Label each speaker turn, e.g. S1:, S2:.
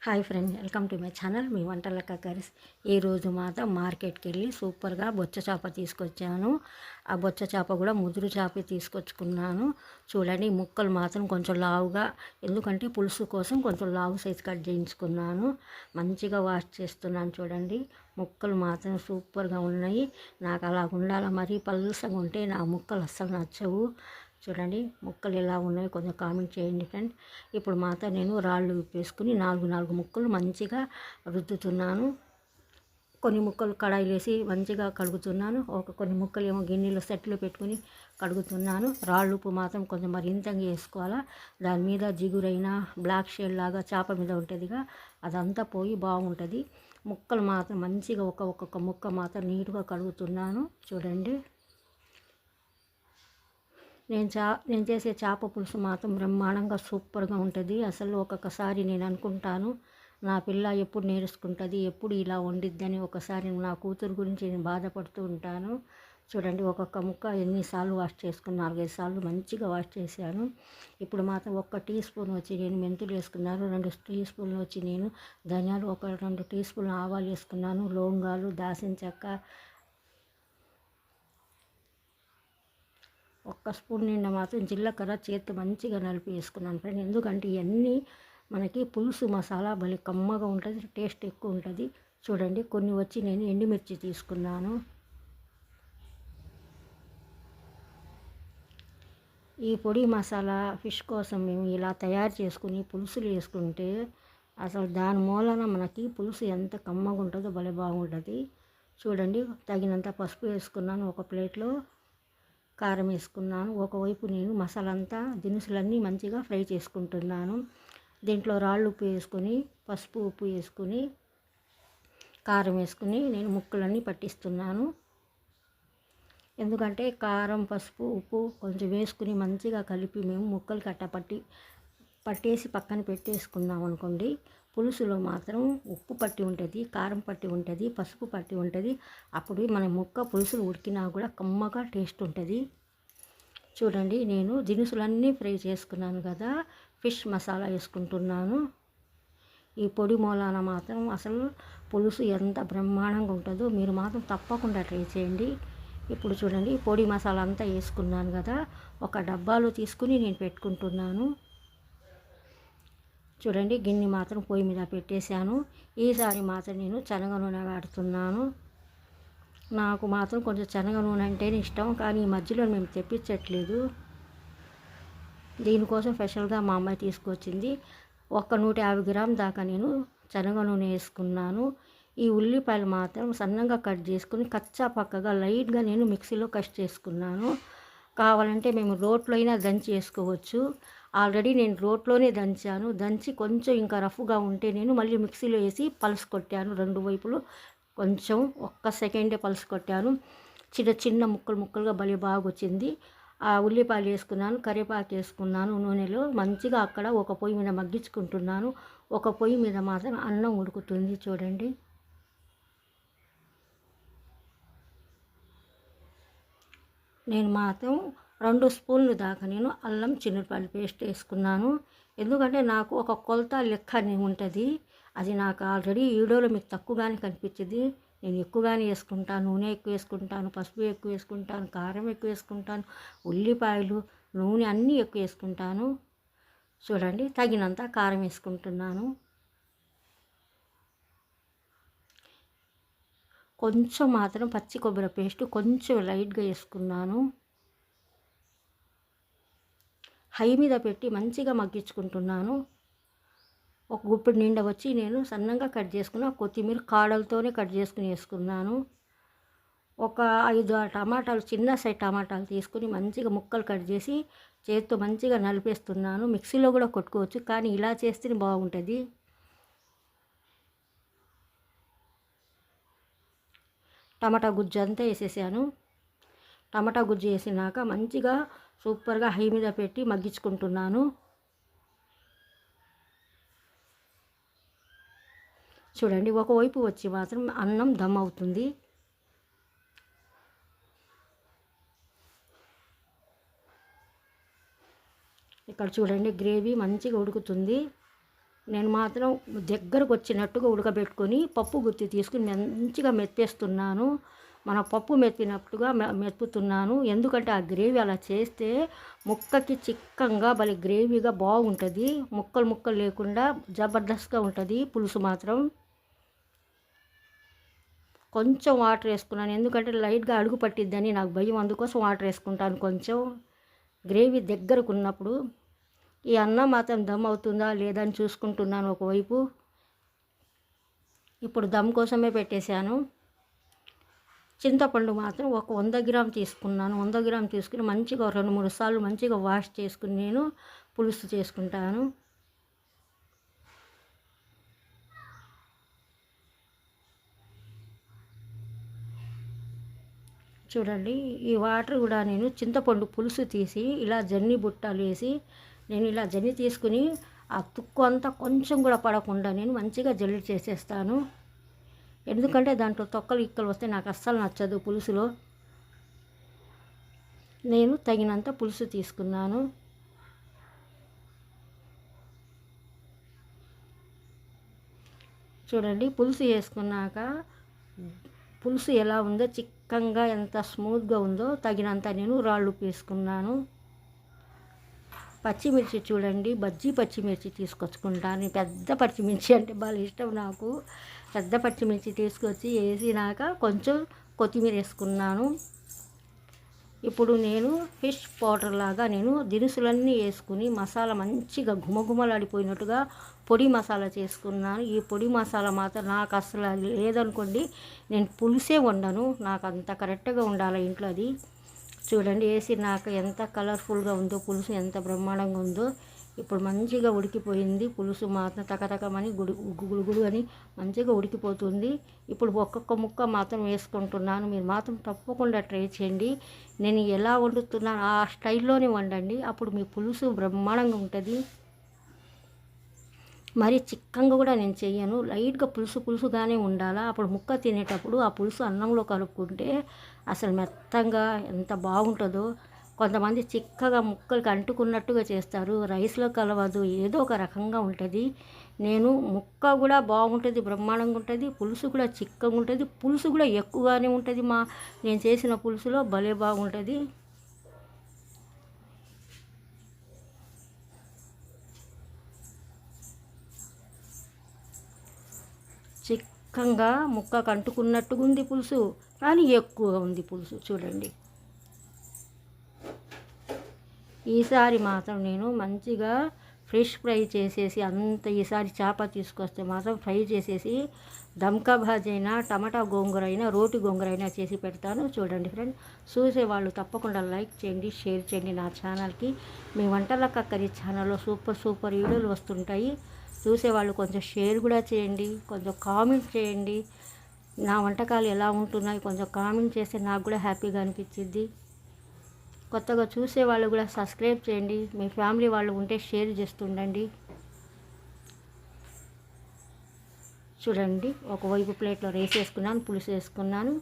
S1: Hi friend, welcome to my channel. మీ Vantalakka curries. ఈరోజు మాత్రం మార్కెట్కి వెళ్ళి సూపర్గా బొచ్చ చేప తీసుకొచ్చాను. ఆ బొచ్చ చేప కూడా ముదురు చేప తీసుకొచ్చుకున్నాను. చూడండి, ముక్కలు మాత్రం కొంచెం లావుగా, ఎందుకంటే పులుసు కోసం కొంచెం లావు సైజు కట్ చేయించుకున్నాను. మంచిగా వాష్ చేస్తున్నాను. చూడండి, ముక్కలు మాత్రం సూపర్గా ఉన్నాయి. నాకు అలా ఉండాలి, మరీ పలుసగా ఉంటే నా ముక్కలు అస్సలు నచ్చవు. చూడండి, ముక్కలు ఎలా ఉన్నాయో కొంచెం కామెంట్ చేయండి ఫ్రెండ్. ఇప్పుడు మాత్రం నేను రాళ్ళు వేసుకుని నాలుగు ముక్కలు మంచిగా రుద్దుతున్నాను. కొన్ని ముక్కలు కడాయిలు వేసి మంచిగా కడుగుతున్నాను. కొన్ని ముక్కలు ఏమో గిన్నెలో సెట్లు పెట్టుకుని కడుగుతున్నాను. రాళ్ళు ఉప్పు మాత్రం కొంచెం మరింతగా వేసుకోవాలా. దాని మీద జిగురైన బ్లాక్ షేడ్ లాగా చేప మీద ఉంటుందిగా, అదంతా పోయి బాగుంటుంది. ముక్కలు మాత్రం మంచిగా ఒక్కొక్క ముక్క మాత్రం నీట్గా కడుగుతున్నాను. చూడండి, నేను చేసే చేప పులుసు మాత్రం బ్రహ్మాండంగా సూపర్గా ఉంటుంది. అసలు ఒక్కొక్కసారి నేను అనుకుంటాను, నా పిల్ల ఎప్పుడు నేర్చుకుంటుంది, ఎప్పుడు ఇలా వండిద్దని. ఒకసారి నా కూతురు గురించి నేను బాధపడుతూ ఉంటాను. చూడండి, ఒక్కొక్క ముక్క ఎన్నిసార్లు వాష్ చేసుకుని 4-5 సార్లు మంచిగా వాష్ చేశాను. ఇప్పుడు మాత్రం 1 టీ స్పూన్ వచ్చి నేను మెంతులు వేసుకున్నాను. 2 టీ స్పూన్లు వచ్చి నేను ధనియాలు, 2 టీ స్పూన్లు ఆవాలు వేసుకున్నాను. లవంగాలు, దాల్చిన చెక్క, 1 స్పూన్ నిండా మాత్రం జీలకర్ర చేత్తో మంచిగా నలిపి వేసుకున్నాను ఫ్రెండ్. ఎందుకంటే ఇవన్నీ మనకి పులుసు మసాలా భలే కమ్మగా ఉంటుంది, టేస్ట్ ఎక్కువ ఉంటుంది. చూడండి, కొన్ని వచ్చి నేను ఎండుమిర్చి తీసుకున్నాను. ఈ పొడి మసాలా ఫిష్ కోసం మేము ఇలా తయారు చేసుకుని పులుసులు వేసుకుంటే అసలు దాని మూలన మనకి పులుసు ఎంత కమ్మగా ఉంటుందో భలే బాగుంటుంది. చూడండి, తగినంత పసుపు వేసుకున్నాను. ఒక ప్లేట్లో కారం వేసుకున్నాను. ఒకవైపు నేను మసాలా అంతా దినుసులన్నీ మంచిగా ఫ్రై చేసుకుంటున్నాను. దీంట్లో రాళ్ళు ఉప్పు వేసుకొని, పసుపు ఉప్పు వేసుకుని, కారం వేసుకుని నేను ముక్కలన్నీ పట్టిస్తున్నాను. ఎందుకంటే కారం, పసుపు, ఉప్పు కొంచెం వేసుకుని మంచిగా కలిపి మేము ముక్కలు పట్టేసి పక్కన పెట్టేసుకున్నాం అనుకోండి. పులుసులో మాత్రం ఉప్పు పట్టి ఉంటుంది, కారం పట్టి ఉంటుంది, పసుపు పట్టి ఉంటుంది. అప్పుడు మన ముక్క పులుసులు ఉడికినా కూడా కమ్మగా టేస్ట్ ఉంటుంది. చూడండి, నేను దినుసులన్నీ ఫ్రై చేసుకున్నాను కదా, ఫిష్ మసాలా వేసుకుంటున్నాను. ఈ పొడి మూలాన మాత్రం అసలు పులుసు ఎంత బ్రహ్మాండంగా ఉంటుందో మీరు మాత్రం తప్పకుండా ట్రై చేయండి. ఇప్పుడు చూడండి, పొడి మసాలా అంతా వేసుకున్నాను కదా, ఒక డబ్బాలో తీసుకుని నేను పెట్టుకుంటున్నాను. చూడండి, గిన్నె మాత్రం పొయ్యి మీద పెట్టేశాను. ఈసారి మాత్రం నేను శనగ నూనె వాడుతున్నాను. నాకు మాత్రం కొంచెం శనగ నూనె అంటేనే ఇష్టం, కానీ ఈ మధ్యలో మేము తెప్పించట్లేదు. దీనికోసం స్పెషల్గా మా అమ్మాయి తీసుకొచ్చింది. 150 గ్రాముల దాకా నేను శనగ నూనె వేసుకున్నాను. ఈ ఉల్లిపాయలు మాత్రం సన్నగా కట్ చేసుకుని కచ్చా పక్కగా లైట్గా నేను మిక్సీలో కట్ చేసుకున్నాను. కావాలంటే మేము రోట్లో అయినా దంచి వేసుకోవచ్చు. ఆల్రెడీ నేను రోట్లోనే దంచి కొంచెం ఇంకా రఫ్గా ఉంటే నేను మళ్ళీ మిక్సీలో వేసి పలుసు కొట్టాను. 2 వైపులు కొంచెం 1 సెకండే పలుసు కొట్టాను. చిన్న ముక్కలుగా భలే బాగా వచ్చింది. ఆ ఉల్లిపాయలు వేసుకున్నాను, కరివేపాకు వేసుకున్నాను. నూనెలో మంచిగా అక్కడ ఒక పొయ్యి మీద మగ్గించుకుంటున్నాను. ఒక పొయ్యి మీద మాత్రం అన్నం ఉడుకుతుంది. చూడండి, నేను మాత్రం 2 స్పూన్లు దాకా నేను అల్లం చిన్నులపాయల పేస్ట్ వేసుకున్నాను. ఎందుకంటే నాకు ఒక కొలత లెక్క అని ఉంటుంది. అది నాకు ఆల్రెడీ వీడియోలో మీకు తక్కువగానే కనిపించింది. నేను ఎక్కువగానే వేసుకుంటాను. నూనె ఎక్కువ వేసుకుంటాను, పసుపు ఎక్కువ వేసుకుంటాను, కారం ఎక్కువ వేసుకుంటాను, ఉల్లిపాయలు, నూనె అన్నీ ఎక్కువ వేసుకుంటాను. చూడండి, తగినంత కారం వేసుకుంటున్నాను. కొంచెం మాత్రం పచ్చి కొబ్బరి పేస్ట్ కొంచెం లైట్గా వేసుకున్నాను. హై మీద పెట్టి మంచిగా మగ్గించుకుంటున్నాను. ఒక గుప్పెడు నిండా వచ్చి నేను సన్నగా కట్ చేసుకున్న కొత్తిమీర కాడలతోనే కట్ చేసుకుని వేసుకున్నాను. ఒక 5-6 టమాటాలు, చిన్న సైజ్ టమాటాలు తీసుకుని మంచిగా ముక్కలు కట్ చేసి చేతితో మంచిగా నలిపేస్తున్నాను. మిక్సీలో కూడా కొట్టుకోవచ్చు, కానీ ఇలా చేస్తేనే బాగుంటుంది. టమాటా గుజ్జు అంతా వేసేసాను. టమాటా గుజ్జు వేసినాక మంచిగా సూపర్గా హై మీద పెట్టి మగ్గించుకుంటున్నాను. చూడండి, ఒకవైపు వచ్చి మాత్రం అన్నం దమ్ అవుతుంది. ఇక్కడ చూడండి, గ్రేవీ మంచిగా ఉడుకుతుంది. నేను మాత్రం దగ్గరకు వచ్చినట్టుగా ఉడకబెట్టుకొని పప్పు గుత్తి తీసుకుని మంచిగా మెత్తేస్తున్నాను. మన పప్పు మెత్తినట్టుగా మెత్తుతున్నాను. ఎందుకంటే ఆ గ్రేవీ అలా చేస్తే ముక్కకి చిక్కంగా భలే గ్రేవీగా బాగుంటుంది. ముక్కలు ముక్కలు లేకుండా జబర్దస్త్గా ఉంటుంది పులుసు మాత్రం. కొంచెం వాటర్ వేసుకున్నాను, ఎందుకంటే లైట్గా అడుగు పట్టిద్దని నాకు భయం, అందుకోసం వాటర్ వేసుకుంటాను కొంచెం. గ్రేవీ దగ్గరకు ఉన్నప్పుడు ఈ అన్నం మాత్రం దమ్ అవుతుందా లేదా అని చూసుకుంటున్నాను ఒకవైపు. ఇప్పుడు దమ్ కోసమే పెట్టేశాను. చింతపండు మాత్రం ఒక 100 గ్రామ్ తీసుకున్నాను. 100 గ్రామ్ తీసుకుని మంచిగా 2-3 సార్లు మంచిగా వాష్ చేసుకుని నేను పులుసు చేసుకుంటాను. చూడండి, ఈ వాటర్ కూడా నేను చింతపండు పులుసు తీసి ఇలా జన్ని బుట్టలు వేసి నేను ఇలా జల్లి తీసుకుని ఆ తుక్కు అంతా కొంచెం కూడా పడకుండా నేను మంచిగా జల్లి చేసేస్తాను. ఎందుకంటే దాంట్లో తొక్కలు ఇక్కలు వస్తే నాకు అస్సలు నచ్చదు పులుసులో. నేను తగినంత పులుసు తీసుకున్నాను. చూడండి, పులుసు వేసుకున్నాక పులుసు ఎలా ఉందో, చిక్కంగా ఎంత స్మూత్గా ఉందో తగినంత నేను రాళ్ళు వేసుకున్నాను. పచ్చిమిర్చి చూడండి, బజ్జీ పచ్చిమిర్చి తీసుకొచ్చుకుంటాను. పెద్ద పచ్చిమిర్చి అంటే బాగా ఇష్టం నాకు. పెద్ద పచ్చిమిర్చి తీసుకొచ్చి వేసినాక కొంచెం కొత్తిమీర వేసుకున్నాను. ఇప్పుడు నేను ఫిష్ పౌడర్ లాగా నేను దినుసులన్నీ వేసుకుని మసాలా మంచిగా గుమగుమలాడిపోయినట్టుగా పొడి మసాలా చేసుకున్నాను. ఈ పొడి మసాలా మాత్రం నాకు అసలు లేదనుకోండి, నేను పులుసే వండను. నాకు అంత కరెక్ట్గా ఉండాలి ఇంట్లో అది. చూడండి, వేసి నాకు ఎంత కలర్ఫుల్గా ఉందో పులుసు, ఎంత బ్రహ్మాండంగా ఉందో. ఇప్పుడు మంచిగా ఉడికిపోయింది పులుసు మాత్రం, తకతకమని గుడుగుడు అని మంచిగా ఉడికిపోతుంది. ఇప్పుడు ఒక్కొక్క ముక్క మాత్రం వేసుకుంటున్నాను. మీరు మాత్రం తప్పకుండా ట్రై చేయండి. నేను ఎలా వండుతున్నాను ఆ స్టైల్లోనే వండండి, అప్పుడు మీ పులుసు బ్రహ్మాండంగా ఉంటుంది. మరి చిక్కంగా కూడా నేను చెయ్యను. లైట్గా పులుసుగానే ఉండాలా. అప్పుడు ముక్క తినేటప్పుడు ఆ పులుసు అన్నంలో కలుపుకుంటే అసలు మెత్తంగా ఎంత బాగుంటుందో. కొంతమంది చిక్కగా ముక్కలకి అంటుకున్నట్టుగా చేస్తారు, రైస్లో కలవదు, ఏదో ఒక రకంగా ఉంటుంది. నేను ముక్క కూడా బాగుంటుంది, బ్రహ్మాండంగా ఉంటుంది. పులుసు కూడా చిక్కగా ఉంటుంది, పులుసు కూడా ఎక్కువగానే ఉంటుంది. నేను చేసిన పులుసులో భలే బాగుంటుంది. చిక్కంగా ముక్కకు అంటుకున్నట్టుగా ఉంది పులుసు, కానీ ఎక్కువగా ఉంది పులుసు. చూడండి, ఈసారి మాత్రం నేను మంచిగా ఫ్రెష్ ఫ్రై చేసేసి ఈసారి చేప తీసుకొస్తే మాత్రం ఫ్రై చేసేసి దమ్కా భాజీ అయినా, టమాటా గోంగూర అయినా, రోటి గోంగూర అయినా చేసి పెడతాను. చూడండి ఫ్రెండ్, చూసేవాళ్ళు తప్పకుండా లైక్ చేయండి, షేర్ చేయండి నా ఛానల్కి. మీ వంటల కక్కరి ఛానల్లో సూపర్ వీడియోలు వస్తుంటాయి. చూసేవాళ్ళు కొంచెం షేర్ కూడా చేయండి, కొంచెం కామెంట్ చేయండి. నా వంటకాలు ఎలా ఉంటున్నాయి కొంచెం కామెంట్ చేస్తే నాకు కూడా హ్యాపీగా అనిపించింది. కొత్తగా చూసేవాళ్ళు కూడా సబ్స్క్రైబ్ చేయండి. మీ ఫ్యామిలీ వాళ్ళు ఉంటే షేర్ చేస్తుండండి. చూడండి, ఒకవైపు ప్లేట్లో రైస్ వేసుకున్నాను, పులుసు వేసుకున్నాను.